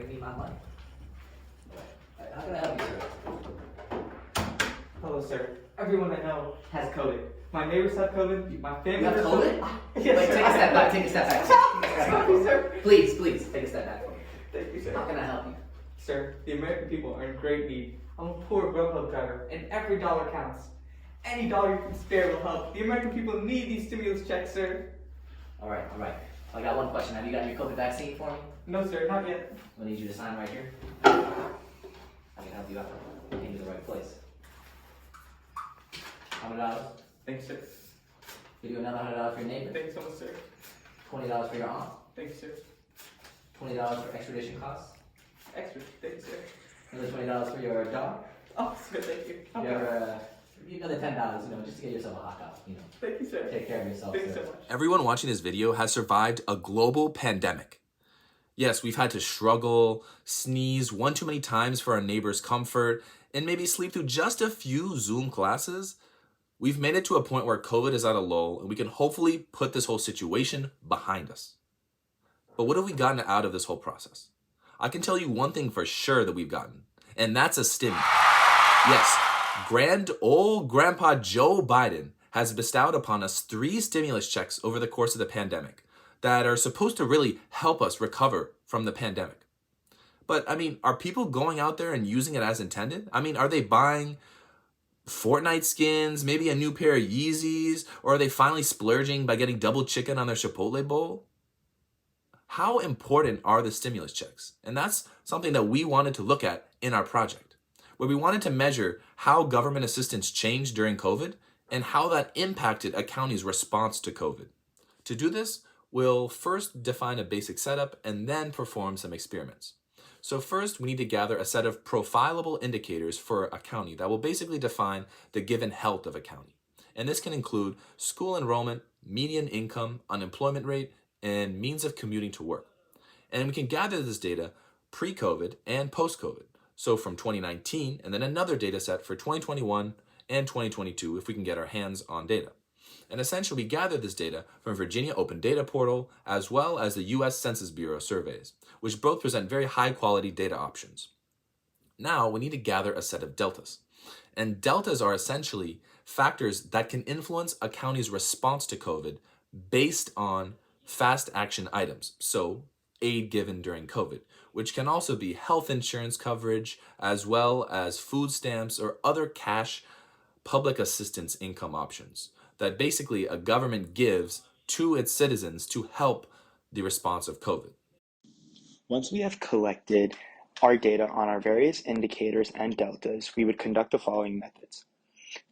bring me my money. How can I help you, sir? Hello, sir. Everyone I know has COVID. My neighbors have COVID. My family You have has COVID? Yes, Wait, sir. take a step back. Take a step back. Sorry, sir. Please, take a step back for me. Thank you, sir. How can I help you? Sir, the American people are in great need. I'm a poor Grubhub driver, and every dollar counts. Any dollar you can spare will help. The American people need these stimulus checks, sir. All right. I got one question. Have you gotten your COVID vaccine for me? No, sir, not yet. I need you to sign right here. I can help you out. You came to the right place. $100. Thanks, sir. Give you another $100 for your neighbor. Thanks so much, sir. $20 for your aunt. Thanks, sir. $20 for extradition costs. Extra. Thanks, sir. Another $20 for your dog. Oh, sir, thank you. You ever, another $10, just to get yourself a hot dog, Thank you, sir. Take care of yourself, Thanks sir. so much. Everyone watching this video has survived a global pandemic. Yes, we've had to struggle, sneeze one too many times for our neighbor's comfort, and maybe sleep through just a few Zoom classes. We've made it to a point where COVID is at a lull, and we can hopefully put this whole situation behind us. But what have we gotten out of this whole process? I can tell you one thing for sure that we've gotten, and that's a stimmy. Yes, grand old Grandpa Joe Biden has bestowed upon us 3 stimulus checks over the course of the pandemic that are supposed to really help us recover from the pandemic. But, are people going out there and using it as intended? Are they buying Fortnite skins, maybe a new pair of Yeezys, or are they finally splurging by getting double chicken on their Chipotle bowl? How important are the stimulus checks? And that's something that we wanted to look at in our project, where we wanted to measure how government assistance changed during COVID and how that impacted a county's response to COVID. To do this, we'll first define a basic setup and then perform some experiments. So first, we need to gather a set of profilable indicators for a county that will basically define the given health of a county. And this can include school enrollment, median income, unemployment rate, and means of commuting to work. And we can gather this data pre-COVID and post-COVID. So from 2019, and then another data set for 2021 and 2022 if we can get our hands on data. And essentially, we gather this data from Virginia Open Data Portal as well as the U.S. Census Bureau surveys, which both present very high-quality data options. Now, we need to gather a set of deltas. And deltas are essentially factors that can influence a county's response to COVID based on fast action items, so aid given during COVID, which can also be health insurance coverage as well as food stamps or other cash public assistance income options that basically a government gives to its citizens to help the response of COVID. Once we have collected our data on our various indicators and deltas, we would conduct the following methods.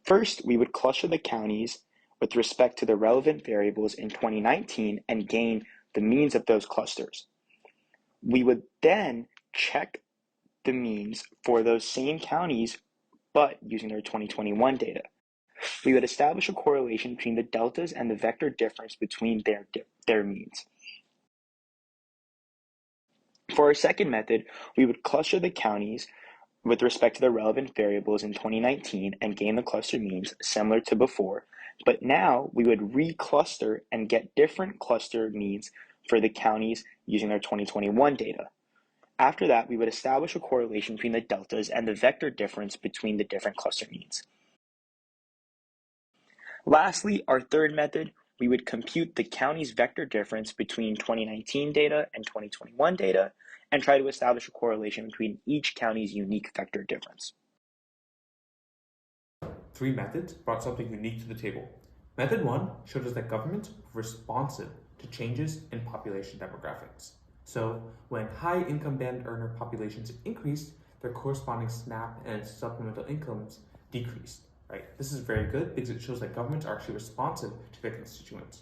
First, we would cluster the counties with respect to the relevant variables in 2019 and gain the means of those clusters. We would then check the means for those same counties, but using their 2021 data. We would establish a correlation between the deltas and the vector difference between their means. For our second method, we would cluster the counties with respect to the relevant variables in 2019 and gain the cluster means similar to before, but now we would recluster and get different cluster means for the counties using their 2021 data. After that, we would establish a correlation between the deltas and the vector difference between the different cluster means. Lastly, our third method, we would compute the county's vector difference between 2019 data and 2021 data and try to establish a correlation between each county's unique vector difference. 3 methods brought something unique to the table. Method 1 showed us that governments were responsive to changes in population demographics. So when high income band earner populations increased, their corresponding SNAP and supplemental incomes decreased. Right? This is very good because it shows that governments are actually responsive to their constituents.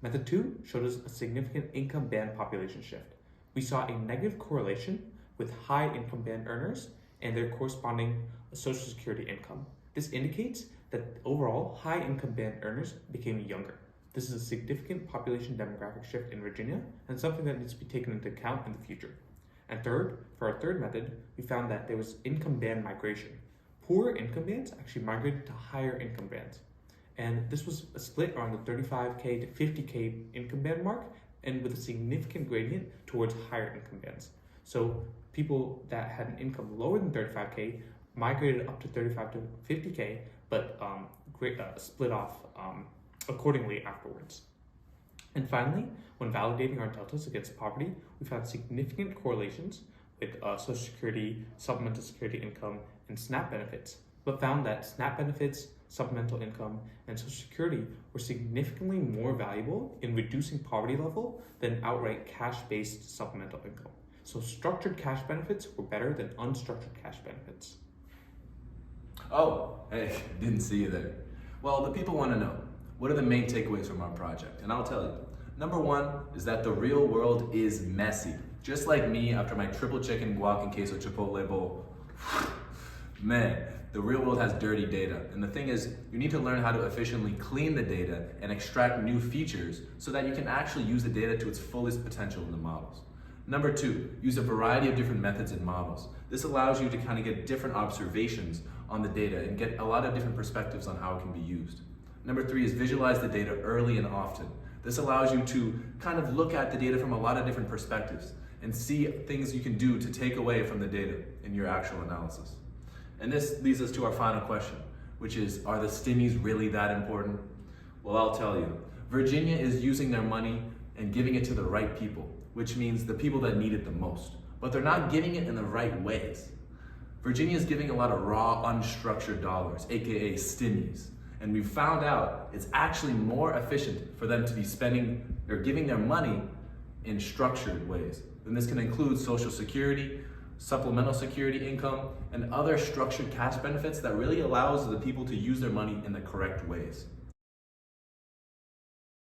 Method 2 showed us a significant income band population shift. We saw a negative correlation with high income band earners and their corresponding Social Security income. This indicates that overall high income band earners became younger. This is a significant population demographic shift in Virginia and something that needs to be taken into account in the future. And third, for our third method, we found that there was income band migration. Poorer income bands actually migrated to higher income bands. And this was a split around the 35K to 50K income band mark and with a significant gradient towards higher income bands. So people that had an income lower than 35K migrated up to 35 to 50K, but split off accordingly afterwards. And finally, when validating our deltas against poverty, we found significant correlations with Social Security, supplemental security income, and SNAP benefits, but found that SNAP benefits, supplemental income, and Social Security were significantly more valuable in reducing poverty level than outright cash-based supplemental income. So structured cash benefits were better than unstructured cash benefits. Oh, hey, didn't see you there. Well, the people want to know, what are the main takeaways from our project? And I'll tell you. Number one is that the real world is messy. Just like me after my triple chicken guac and queso chipotle bowl. Man, the real world has dirty data. And the thing is, you need to learn how to efficiently clean the data and extract new features so that you can actually use the data to its fullest potential in the models. Number two, use a variety of different methods and models. This allows you to kind of get different observations on the data and get a lot of different perspectives on how it can be used. Number three is visualize the data early and often. This allows you to kind of look at the data from a lot of different perspectives and see things you can do to take away from the data in your actual analysis. And this leads us to our final question, which is, are the stimmies really that important? Well, I'll tell you. Virginia is using their money and giving it to the right people, which means the people that need it the most. But they're not giving it in the right ways. Virginia is giving a lot of raw, unstructured dollars, aka stimmies. And we found out it's actually more efficient for them to be spending or giving their money in structured ways. And this can include Social Security, supplemental security income, and other structured cash benefits that really allows the people to use their money in the correct ways.